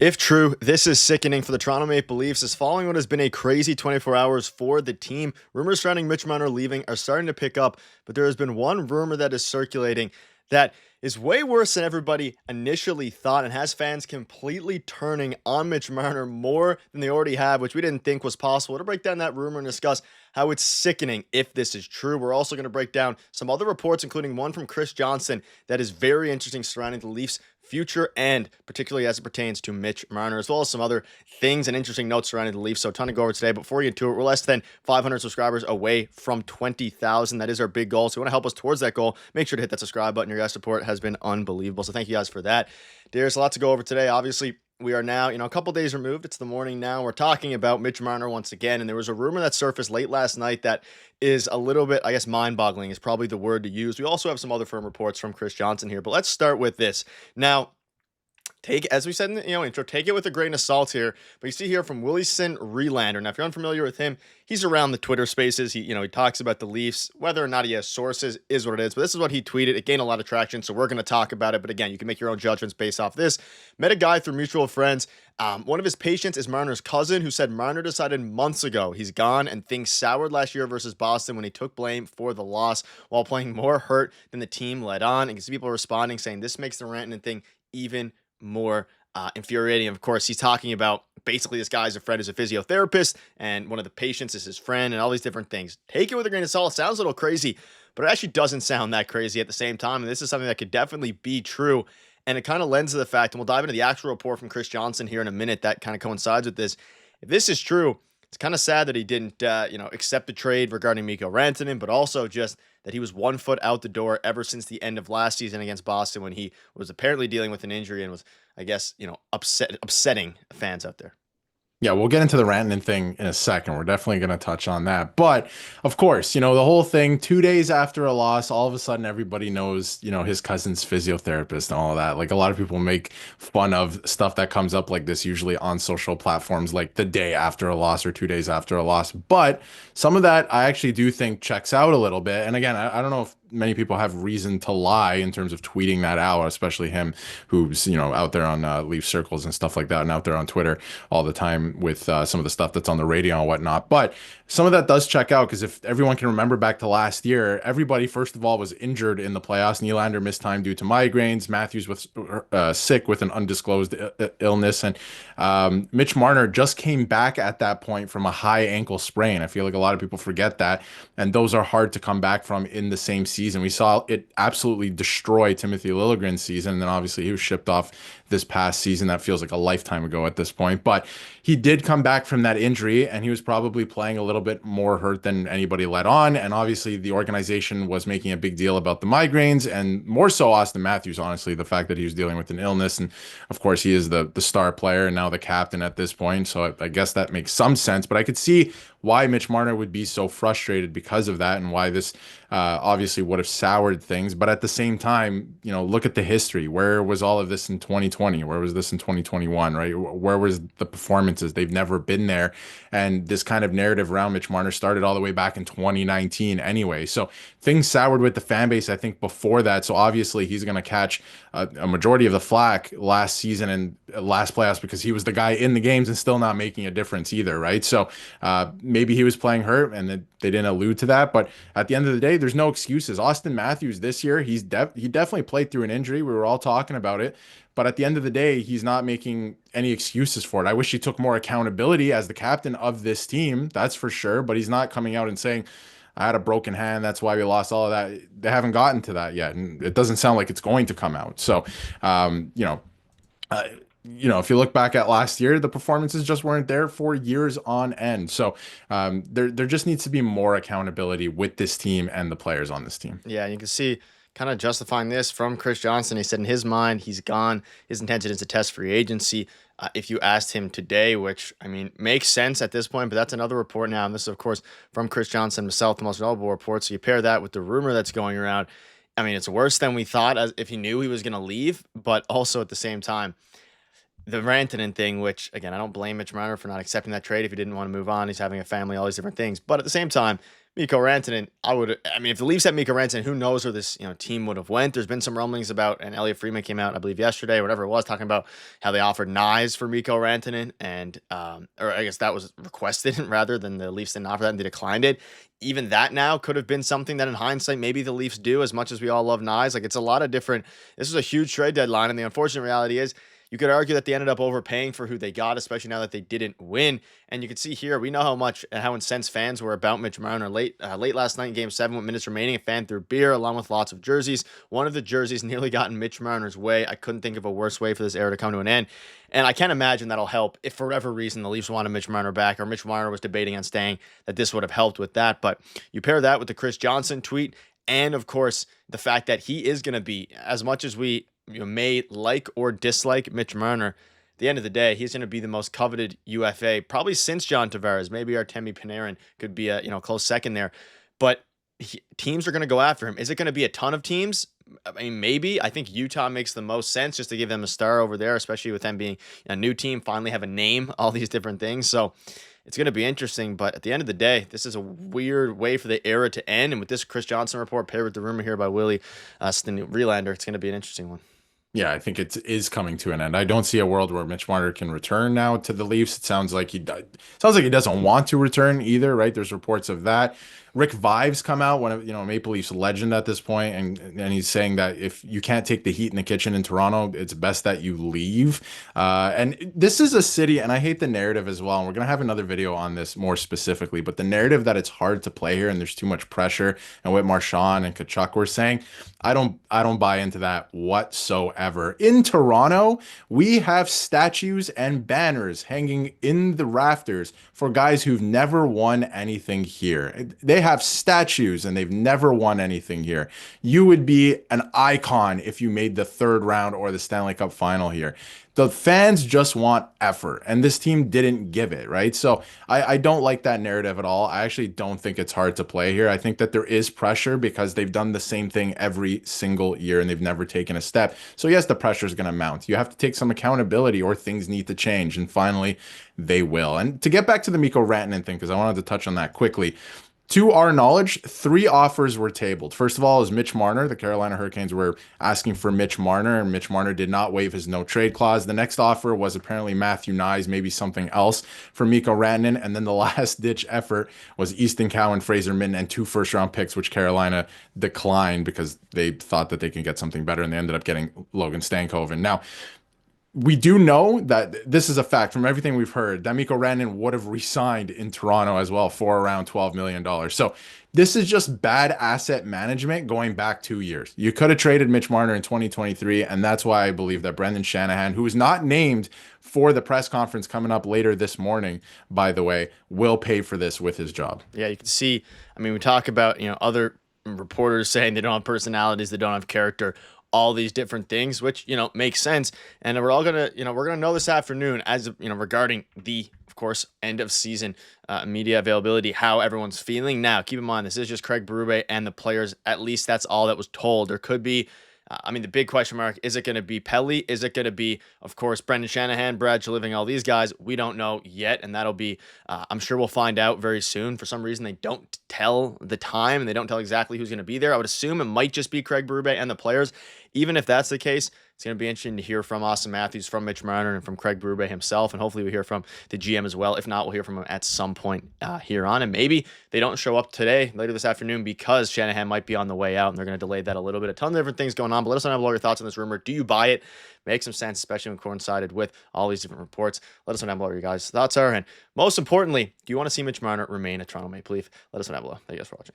If true, this is sickening for the Toronto Maple Leafs as following what has been a crazy 24 hours for the team. Rumors surrounding Mitch Marner leaving are starting to pick up, but there has been one rumor that is circulating that is way worse than everybody initially thought and has fans completely turning on Mitch Marner more than they already have, which we didn't think was possible. To break down that rumor and discuss how it's sickening if this is true. We're also going to break down some other reports, including one from Chris Johnson that is very interesting surrounding the Leafs' future and particularly as it pertains to Mitch Marner, as well as some other things and interesting notes surrounding the Leafs. So a ton to go over today. But before we get to it, we're less than 500 subscribers away from 20,000. That is our big goal. So if you want to help us towards that goal, make sure to hit that subscribe button. Your guys' support has been unbelievable. So thank you guys for that. There's a lot to go over today. Obviously, we are now, a couple days removed. It's the morning now. We're talking about Mitch Marner once again. And there was a rumor that surfaced late last night that is a little bit, I guess, mind-boggling is probably the word to use. We also have some other firm reports from Chris Johnson here. But let's start with this. Now, as we said in the intro, take it with a grain of salt here. But you see here from Willison Relander. Now, if you're unfamiliar with him, he's around the Twitter spaces. He talks about the Leafs. Whether or not he has sources is what it is. But this is what he tweeted. It gained a lot of traction, so we're going to talk about it. But again, you can make your own judgments based off this. Met a guy through mutual friends. One of his patients is Marner's cousin, who said Marner decided months ago he's gone, and things soured last year versus Boston when he took blame for the loss while playing more hurt than the team let on. And you can see people responding saying this makes the Rantanen thing even more infuriating. Of course, he's talking about basically this guy's a friend who's a physiotherapist, and one of the patients is his friend, and all these different things. Take it with a grain of salt. It sounds a little crazy, but it actually doesn't sound that crazy at the same time. And this is something that could definitely be true. And it kind of lends to the fact, and we'll dive into the actual report from Chris Johnson here in a minute that kind of coincides with this. If this is true, it's kind of sad that he didn't, accept the trade regarding Mikko Rantanen, but also just that he was 1 foot out the door ever since the end of last season against Boston when he was apparently dealing with an injury and was, I guess, upsetting fans out there. Yeah, we'll get into the Rantanen thing in a second. We're definitely going to touch on that. But of course, the whole thing, 2 days after a loss, all of a sudden everybody knows, his cousin's physiotherapist and all of that. Like a lot of people make fun of stuff that comes up like this, usually on social platforms, like the day after a loss or 2 days after a loss. But some of that I actually do think checks out a little bit. And again, I don't know if many people have reason to lie in terms of tweeting that out, especially him who's, out there on Leaf circles and stuff like that and out there on Twitter all the time with some of the stuff that's on the radio and whatnot. But some of that does check out because if everyone can remember back to last year, everybody, first of all, was injured in the playoffs. Nylander missed time due to migraines. Matthews was sick with an undisclosed illness. And Mitch Marner just came back at that point from a high ankle sprain. I feel like a lot of people forget that. And those are hard to come back from in the same season. We saw it absolutely destroy Timothy Liljegren's season. And then obviously he was shipped off this past season. That feels like a lifetime ago at this point. But he did come back from that injury, and he was probably playing a little bit more hurt than anybody let on. And obviously the organization was making a big deal about the migraines, and more so Austin Matthews, honestly, the fact that he was dealing with an illness. And of course, he is the star player and now the captain at this point. So I guess that makes some sense. But I could see why Mitch Marner would be so frustrated because of that, and why this obviously would have soured things. But at the same time, look at the history. Where was all of this in 2020? Where was this in 2021, right? Where was the performances? They've never been there. And this kind of narrative around Mitch Marner started all the way back in 2019 anyway. So things soured with the fan base, I think, before that. So obviously he's going to catch a majority of the flack last season and last playoffs because he was the guy in the games and still not making a difference either, right? So maybe he was playing hurt and they didn't allude to that. But at the end of the day, there's no excuses. Austin Matthews this year, he definitely played through an injury. We were all talking about it. But at the end of the day, he's not making any excuses for it. I wish he took more accountability as the captain of this team, that's for sure. But he's not coming out and saying, I had a broken hand, that's why we lost, all of that. They haven't gotten to that yet. And it doesn't sound like it's going to come out. So, if you look back at last year, the performances just weren't there for years on end. So there just needs to be more accountability with this team and the players on this team. Yeah, and you can see kind of justifying this from Chris Johnson. He said in his mind, he's gone. His intention is to test free agency. If you asked him today, which, makes sense at this point, but that's another report now. And this is, of course, from Chris Johnson himself, the most valuable report. So you pair that with the rumor that's going around. It's worse than we thought as if he knew he was going to leave, but also at the same time, the Rantanen thing, which again, I don't blame Mitch Marner for not accepting that trade if he didn't want to move on. He's having a family, all these different things. But at the same time, Mikko Rantanen, I mean, if the Leafs had Mikko Rantanen, who knows where this team would have went? There's been some rumblings about, and Elliot Friedman came out, I believe, yesterday, or whatever it was, talking about how they offered Nyes for Mikko Rantanen, and or I guess that was requested rather than the Leafs didn't offer that and they declined it. Even that now could have been something that in hindsight maybe the Leafs do, as much as we all love Nyes. Like, it's a lot of different. This is a huge trade deadline, and the unfortunate reality is, you could argue that they ended up overpaying for who they got, especially now that they didn't win. And you can see here, we know how much and how incensed fans were about Mitch Marner late last night in Game 7 with minutes remaining. A fan threw beer along with lots of jerseys. One of the jerseys nearly got in Mitch Marner's way. I couldn't think of a worse way for this era to come to an end. And I can't imagine that'll help if for whatever reason the Leafs wanted Mitch Marner back or Mitch Marner was debating on staying, that this would have helped with that. But you pair that with the Chris Johnson tweet and, of course, the fact that he is going to be, as much as we may like or dislike Mitch Marner, at the end of the day, he's going to be the most coveted UFA probably since John Tavares. Maybe Artemi Panarin could be a close second there, but teams are going to go after him. Is it going to be a ton of teams? I mean, maybe. I think Utah makes the most sense just to give them a star over there, especially with them being a new team, finally have a name, all these different things. So it's going to be interesting, but at the end of the day, this is a weird way for the era to end. And with this Chris Johnson report paired with the rumor here by Willie Relander, it's going to be an interesting one. Yeah, I think it is coming to an end. I don't see a world where Mitch Marner can return now to the Leafs. It sounds like he doesn't want to return either, right? There's reports of that. Rick Vives come out, one of Maple Leafs legend at this point, and he's saying that if you can't take the heat in the kitchen in Toronto, it's best that you leave. And this is a city, and I hate the narrative as well. And we're gonna have another video on this more specifically, but the narrative that it's hard to play here and there's too much pressure, and what Marchand and Kachuk were saying, I don't buy into that whatsoever. In Toronto, we have statues and banners hanging in the rafters for guys who've never won anything here. They have statues and they've never won anything here. You would be an icon if you made the third round or the Stanley Cup final here. The fans just want effort, and this team didn't give it, right? So I don't like that narrative at all. I actually don't think it's hard to play here. I think that there is pressure because they've done the same thing every single year and they've never taken a step. So yes, the pressure is going to mount. You have to take some accountability or things need to change, and finally they will. And to get back to the Mikko Rantanen thing, because I wanted to touch on that quickly. To our knowledge, 3 offers were tabled. First of all, is Mitch Marner. The Carolina Hurricanes were asking for Mitch Marner, and Mitch Marner did not waive his no-trade clause. The next offer was apparently Matthew Nyes, maybe something else for Mikko Rantanen. And then the last-ditch effort was Easton Cowan, Fraser Minton, and 2 first-round picks, which Carolina declined because they thought that they could get something better, and they ended up getting Logan Stankoven. Now, we do know that this is a fact from everything we've heard that Mikko Rantanen would have re-signed in Toronto as well for around $12 million. So this is just bad asset management going back 2 years. You could have traded Mitch Marner in 2023, and that's why I believe that Brendan Shanahan, who is not named for the press conference coming up later this morning, by the way, will pay for this with his job. Yeah, you can see, I mean, we talk about, other reporters saying they don't have personalities, they don't have character, all these different things, which, makes sense. And we're all going to, we're going to know this afternoon as, regarding the, of course, end of season media availability, how everyone's feeling. Now, keep in mind, this is just Craig Berube and the players. At least that's all that was told. There could be, the big question mark, is it going to be Pelly? Is it going to be, of course, Brendan Shanahan, Brad Treliving, all these guys? We don't know yet, and that'll be, I'm sure we'll find out very soon. For some reason, they don't tell the time, and they don't tell exactly who's going to be there. I would assume it might just be Craig Berube and the players. Even if that's the case, it's going to be interesting to hear from Austin Matthews, from Mitch Marner, and from Craig Berube himself, and hopefully we hear from the GM as well. If not, we'll hear from him at some point here on, and maybe they don't show up today, later this afternoon, because Shanahan might be on the way out, and they're going to delay that a little bit. A ton of different things going on, but let us know all your thoughts on this rumor. Do you buy it? Makes some sense, especially when coincided with all these different reports. Let us know down below what your guys' thoughts are, and most importantly, do you want to see Mitch Marner remain a Toronto Maple Leaf? Let us know down below. Thank you guys for watching.